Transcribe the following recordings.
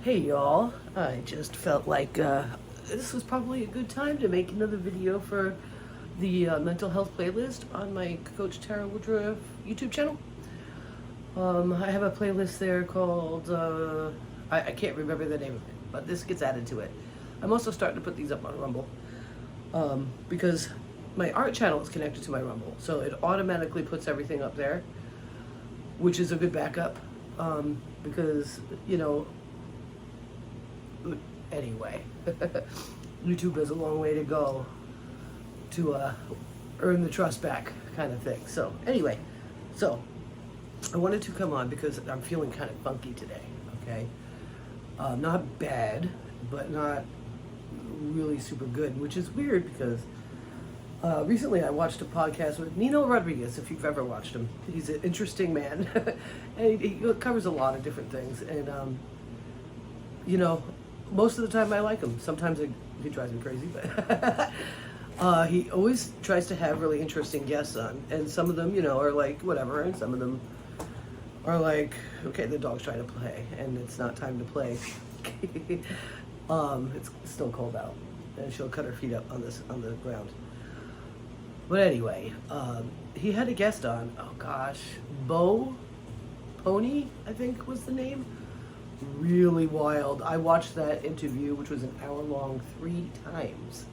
Hey y'all, I just felt like this was probably a good time to make another video for the mental health playlist on my Coach Tara Woodruff YouTube channel. I have a playlist there called, I can't remember the name of it, but this gets added to it. I'm also starting to put these up on Rumble because my art channel is connected to my Rumble, so it automatically puts everything up there, which is a good backup because, you know, anyway, YouTube has a long way to go to earn the trust back, kind of thing. So anyway, so I wanted to come on because I'm feeling kind of funky today. Okay, not bad, but not really super good, which is weird because recently I watched a podcast with Nino Rodriguez. If you've ever watched him, he's an interesting man, and he covers a lot of different things. And you know, most of the time I like him. Sometimes he drives me crazy, but he always tries to have really interesting guests on. And some of them, you know, are like whatever, and some of them are like, okay, the dog's trying to play, and it's not time to play. It's still cold out, and she'll cut her feet up on the ground. But anyway, he had a guest on. Oh gosh, Bo Pony, I think was the name. Really wild. I watched that interview, which was an hour long, 3 times.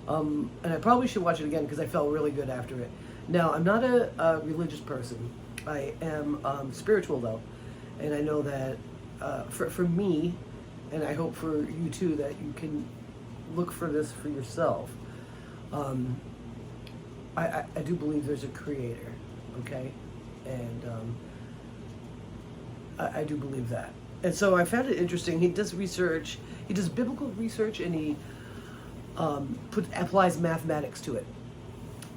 And I probably should watch it again because I felt really good after it. Now, I'm not a religious person. I am spiritual though. And I know that for me, and I hope for you too, that you can look for this for yourself. I do believe there's a creator, okay? And I do believe that. And so I found it interesting. He does research, he does biblical research, and he applies mathematics to it.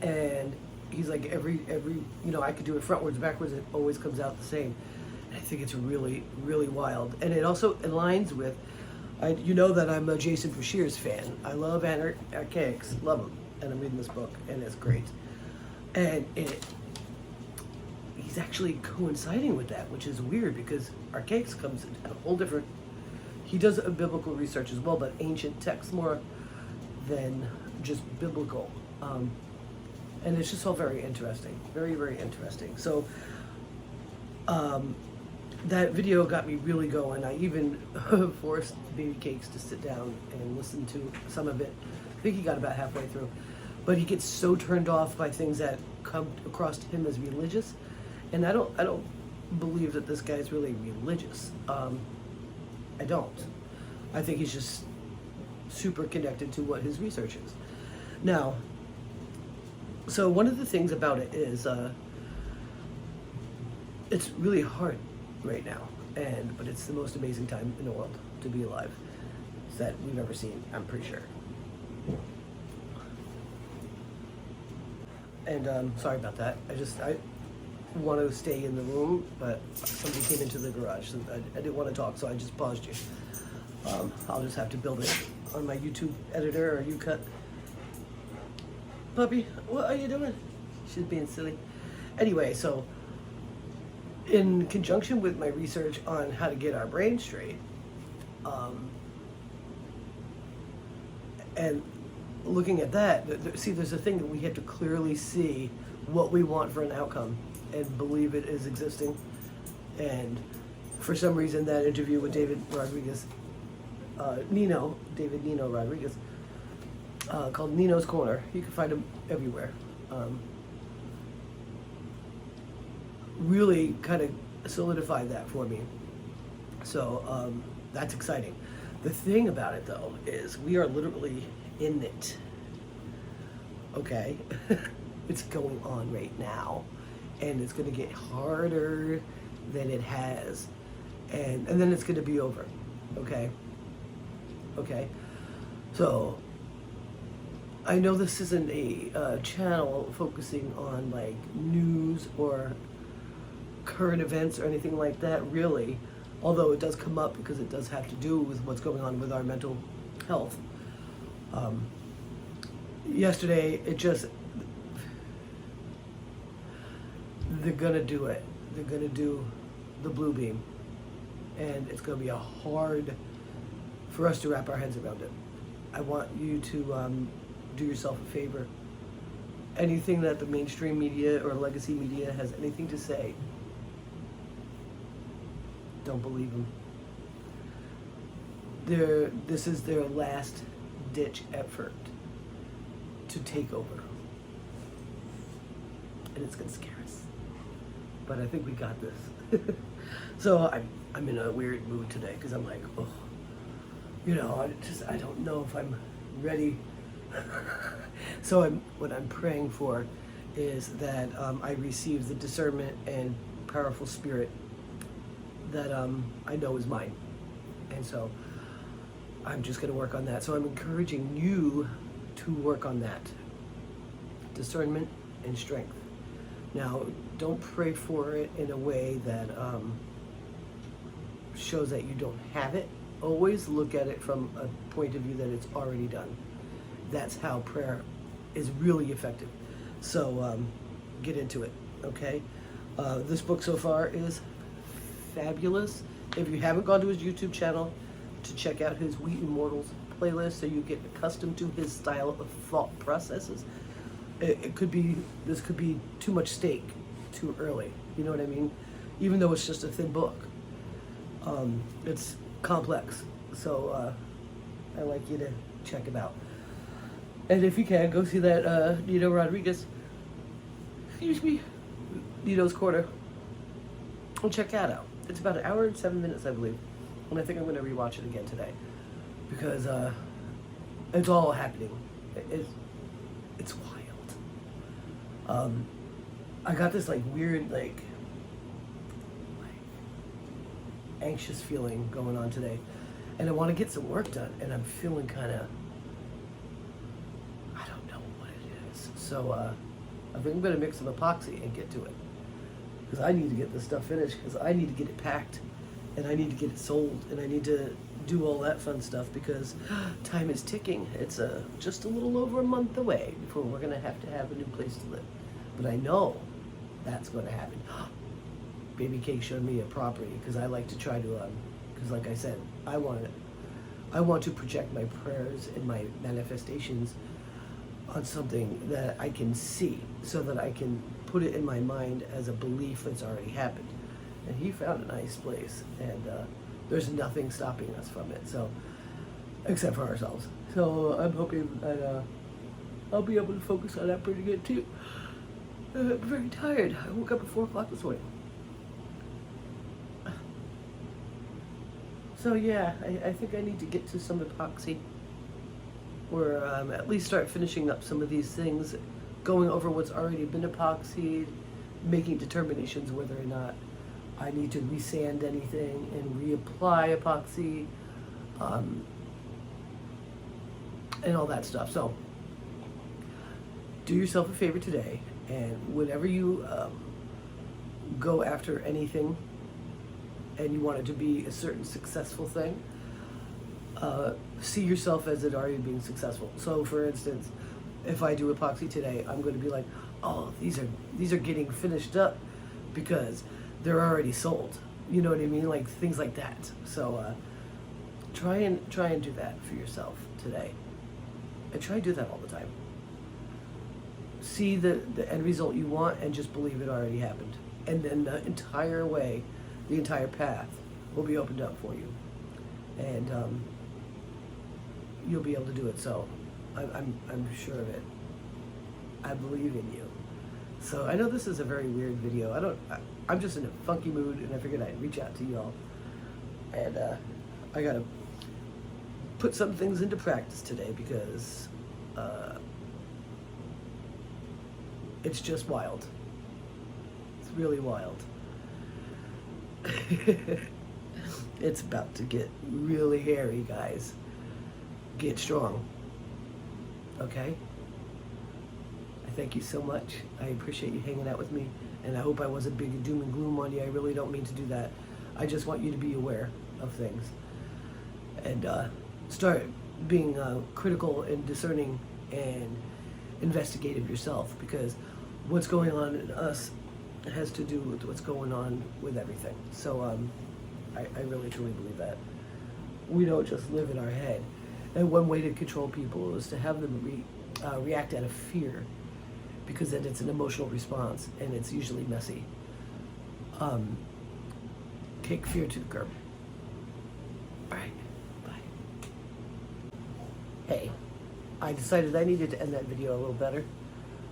And he's like, every you know, I could do it frontwards, backwards, it always comes out the same. And I think it's really, really wild. And it also aligns with, you know that I'm a Jason Bashir's fan. I love archaics, love him. And I'm reading this book, and it's great. And he's actually coinciding with that, which is weird because archaics comes in a whole different. He does a biblical research as well, but ancient texts more than just biblical, and it's just all very interesting, very, very interesting. So that video got me really going. I even forced Baby Cakes to sit down and listen to some of it. I think he got about halfway through, but he gets so turned off by things that come across to him as religious. And I don't believe that this guy's really religious. I don't. I think he's just super connected to what his research is. Now, so one of the things about it is it's really hard right now, but it's the most amazing time in the world to be alive that we've ever seen, I'm pretty sure. And sorry about that. I want to stay in the room, but somebody came into the garage, so I didn't want to talk, so I just paused you. I'll just have to build it on my YouTube editor or YouCut. Puppy, what are you doing? She's being silly. Anyway, so in conjunction with my research on how to get our brain straight, and looking at that, see, there's a thing that we have to clearly see what we want for an outcome and believe it is existing. And for some reason, that interview with David Rodriguez, David Nino Rodriguez, called Nino's Corner. You can find him everywhere. Really kind of solidified that for me. So that's exciting. The thing about it though is we are literally in it. Okay? It's going on right now, and it's going to get harder than it has, and then it's going to be over. Okay? So I know this isn't a channel focusing on like news or current events or anything like that, really, although it does come up because it does have to do with what's going on with our mental health. Yesterday, they're gonna do it. They're gonna do the blue beam. and it's going to be hard for us to wrap our heads around it. I want you to do yourself a favor. Anything that the mainstream media or legacy media has anything to say, don't believe them. This is their last ditch effort to take over. And it's going to scare us. But I think we got this. So I'm in a weird mood today because I'm like, oh, I don't know if I'm ready. So what I'm praying for is that I receive the discernment and powerful spirit that I know is mine. And so I'm just going to work on that. So I'm encouraging you to work on that. Discernment and strength. Now, don't pray for it in a way that shows that you don't have it. Always look at it from a point of view that it's already done. That's how prayer is really effective. So get into it, okay? This book so far is fabulous. If you haven't gone to his YouTube channel to check out his Wheat and Mortals playlist so you get accustomed to his style of thought processes, this could be too much steak too early. You know what I mean? Even though it's just a thin book. It's complex. So I like you to check it out. And if you can, go see that Nito Rodriguez, Nito's Corner. And check that out. It's about 1 hour and 7 minutes, I believe. And I think I'm going to rewatch it again today. Because it's all happening. It's wild. I got this weird anxious feeling going on today, and I want to get some work done, and I'm feeling kind of, I don't know what it is. So I think I'm going to mix some epoxy and get to it, because I need to get this stuff finished, because I need to get it packed, and I need to get it sold, and I need to do all that fun stuff, because time is ticking. It's just a little over a month away before we're going to have a new place to live. But I know that's going to happen. Baby Cake showed me a property, because I like to try to, because like I said, I want to project my prayers and my manifestations on something that I can see, so that I can put it in my mind as a belief that's already happened. And he found a nice place, and there's nothing stopping us from it, so, except for ourselves. So I'm hoping that I'll be able to focus on that pretty good too. I'm very tired. I woke up at 4 o'clock this morning. So yeah, I think I need to get to some epoxy, or at least start finishing up some of these things, going over what's already been epoxied, making determinations whether or not I need to resand anything and reapply epoxy, and all that stuff. So do yourself a favor today, and whenever you go after anything and you want it to be a certain successful thing, see yourself as it already being successful. So for instance, if I do epoxy today, I'm going to be like, oh, these are getting finished up because they're already sold. You know what I mean? Like things like that. So try and do that for yourself today, and try and do that all the time. See the end result you want, and just believe it already happened, and then the entire way, the entire path will be opened up for you, and you'll be able to do it. So I'm sure of it. I believe in you. So I know this is a very weird video. I'm just in a funky mood, and I figured I'd reach out to y'all. And I gotta put some things into practice today, because it's just wild. It's really wild. It's about to get really hairy, guys. Get strong. Okay? I thank you so much. I appreciate you hanging out with me, and I hope I wasn't big doom and gloom on you. I really don't mean to do that. I just want you to be aware of things, and start being critical and discerning and investigative yourself, because what's going on in us has to do with what's going on with everything. So I really truly believe that. We don't just live in our head. And one way to control people is to have them react out of fear, because then it's an emotional response and it's usually messy. Take fear to the curb. All right, bye. Hey, I decided I needed to end that video a little better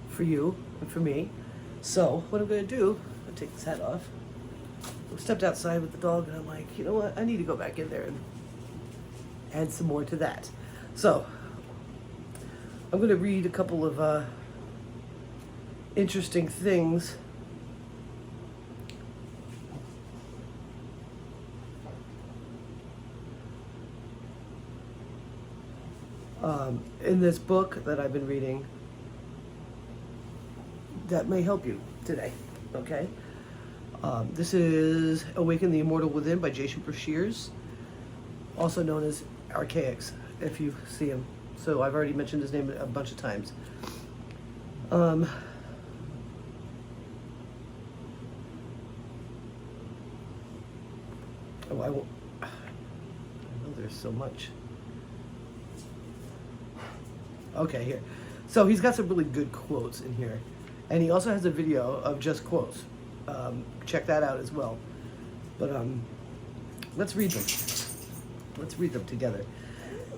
for you and for me. So what I'm gonna do, I'll take this hat off. I stepped outside with the dog and I'm like, you know what? I need to go back in there and add some more to that. So I'm gonna read a couple of interesting things. In this book that I've been reading that may help you today, okay? This is Awaken the Immortal Within by J. Shooper Shears, also known as Archaics, if you see him. So I've already mentioned his name a bunch of times. Oh, I know there's so much. Okay, here. So he's got some really good quotes in here. And he also has a video of just quotes. Check that out as well. But let's read them. Let's read them together.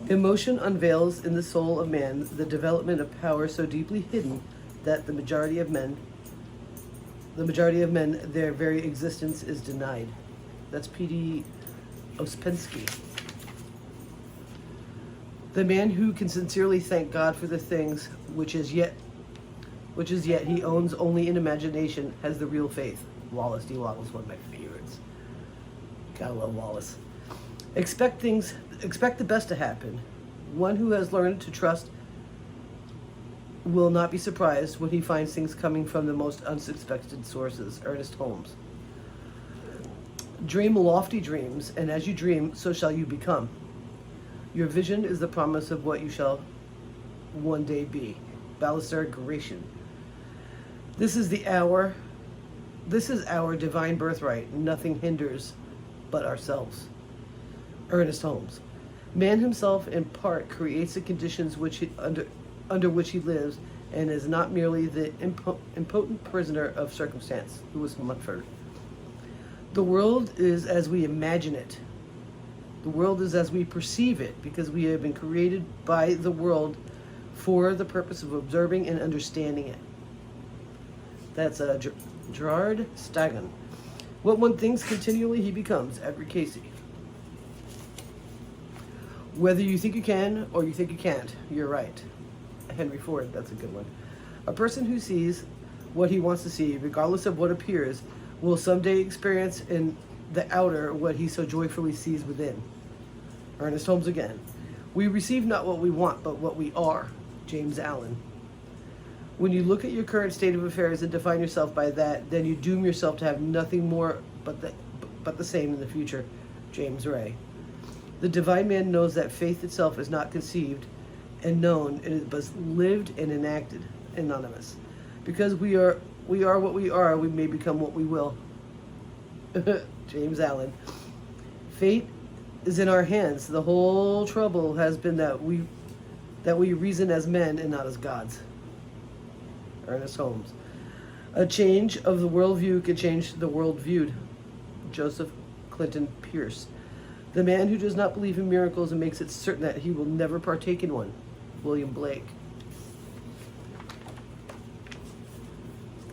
Emotion unveils in the soul of man the development of power so deeply hidden that the majority of men, their very existence is denied. That's P.D. Ouspensky. The man who can sincerely thank God for the things which as yet he owns only in imagination has the real faith. Wallace D. Wattles, one of my favorites. Gotta love Wallace. Expect the best to happen. One who has learned to trust will not be surprised when he finds things coming from the most unsuspected sources. Ernest Holmes. Dream lofty dreams, and as you dream, so shall you become. Your vision is the promise of what you shall one day be. Balasar Gratian. This is our divine birthright. Nothing hinders but ourselves. Ernest Holmes. Man himself in part creates the conditions under which he lives, and is not merely the impotent prisoner of circumstance. Lewis Mumford. The world is as we imagine it. The world is as we perceive it, because we have been created by the world for the purpose of observing and understanding it. That's Gerard Stagen. What one thinks continually he becomes. Edward Casey. Whether you think you can or you think you can't, you're right. Henry Ford, that's a good one. A person who sees what he wants to see, regardless of what appears, will someday experience in the outer what he so joyfully sees within. Ernest Holmes again. We receive not what we want, but what we are. James Allen. When you look at your current state of affairs and define yourself by that, then you doom yourself to have nothing more but the same in the future. James Ray. The divine man knows that faith itself is not conceived and known, but lived and enacted. Anonymous. Because we are what we are, we may become what we will. James Allen. Fate is in our hands. The whole trouble has been that we reason as men and not as gods. Ernest Holmes. A change of the worldview could change the world viewed. Joseph Clinton Pierce. The man who does not believe in miracles and makes it certain that he will never partake in one. William Blake.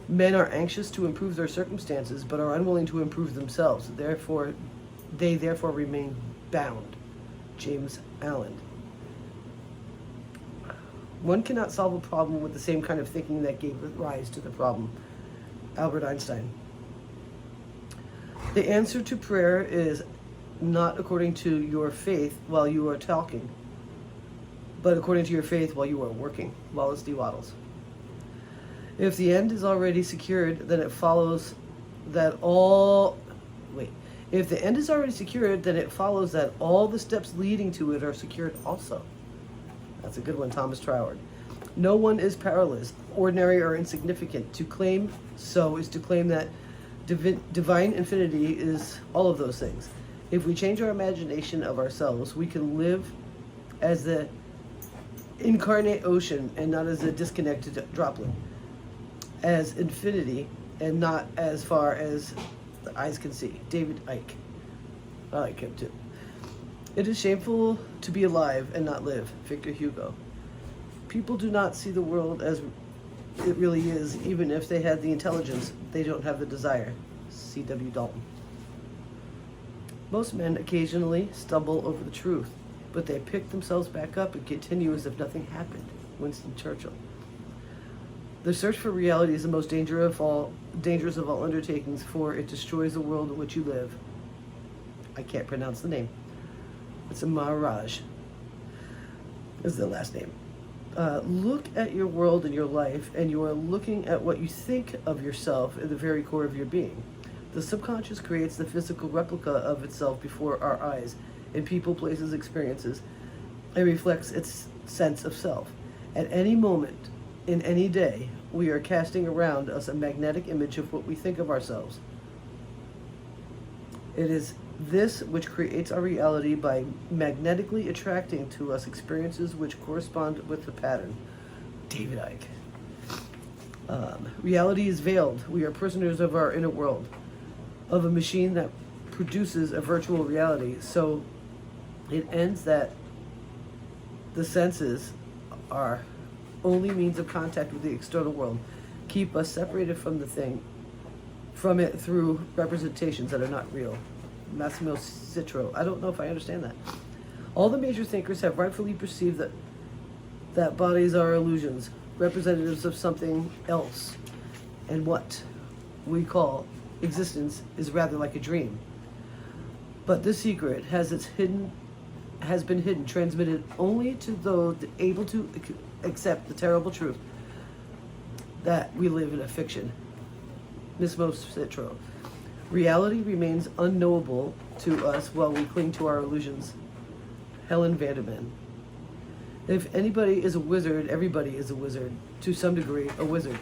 Men are anxious to improve their circumstances, but are unwilling to improve themselves. They therefore remain bound. James Allen. One cannot solve a problem with the same kind of thinking that gave rise to the problem. Albert Einstein. The answer to prayer is not according to your faith while you are talking, but according to your faith while you are working. Wallace D. Wattles. If the end is already secured, then it follows that all... If the end is already secured, then it follows that all the steps leading to it are secured also. That's a good one, Thomas Troward. No one is powerless, ordinary, or insignificant. To claim so is to claim that divine infinity is all of those things. If we change our imagination of ourselves, we can live as the incarnate ocean and not as a disconnected droplet, as infinity and not as far as the eyes can see. David Icke. I like him too. It is shameful to be alive and not live. Victor Hugo. People do not see the world as it really is, even if they had the intelligence. They don't have the desire. C.W. Dalton. Most men occasionally stumble over the truth, but they pick themselves back up and continue as if nothing happened. Winston Churchill. The search for reality is the most dangerous of all undertakings, for it destroys the world in which you live. I can't pronounce the name. It's a Maharaj. Is the last name. Look at your world and your life, and you are looking at what you think of yourself at the very core of your being. The subconscious creates the physical replica of itself before our eyes, in people, places, experiences, and reflects its sense of self. At any moment, in any day, we are casting around us a magnetic image of what we think of ourselves. It is this which creates our reality by magnetically attracting to us experiences which correspond with the pattern. David Icke. Reality is veiled. We are prisoners of our inner world, of a machine that produces a virtual reality. So it ends that the senses are only means of contact with the external world, keep us separated from it through representations that are not real. Massimo Citro. I don't know if I understand that. All the major thinkers have rightfully perceived that bodies are illusions, representatives of something else, and what we call existence is rather like a dream. But this secret has been hidden, transmitted only to those able to accept the terrible truth that we live in a fiction. Massimo Citro. Reality remains unknowable to us while we cling to our illusions. Helen Vanderman. If anybody is a wizard, everybody is a wizard. To some degree, a wizard.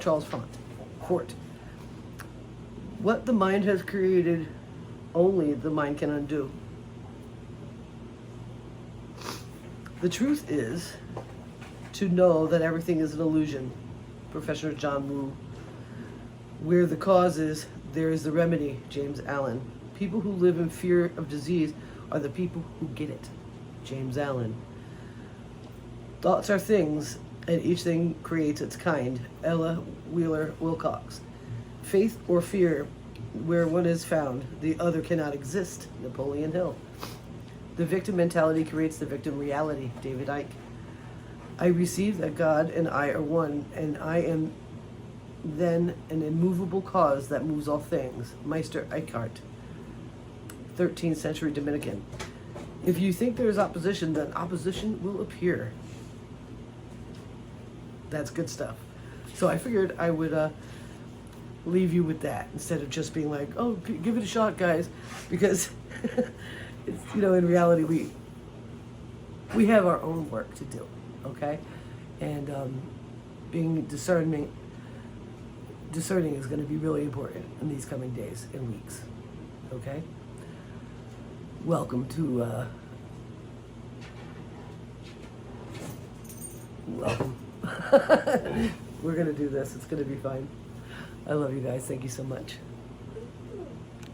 Charles Font. Court. What the mind has created, only the mind can undo. The truth is to know that everything is an illusion. Professor John Woo. Where the cause is, there is the remedy. James Allen. People who live in fear of disease are the people who get it. James Allen. Thoughts are things, and each thing creates its kind. Ella Wheeler Wilcox. Faith or fear, where one is found, the other cannot exist. Napoleon Hill. The victim mentality creates the victim reality. David Icke. I receive that God and I are one, and I am then an immovable cause that moves all things. Meister Eckhart. 13th century Dominican. If you think there is opposition, then opposition will appear. That's good stuff. So I figured I would leave you with that instead of just being like, oh, give it a shot, guys, because it's, in reality we have our own work to do, okay? And being discerning is going to be really important in these coming days and weeks, okay? Welcome to welcome. We're going to do this. It's going to be fine. I love you guys. Thank you so much.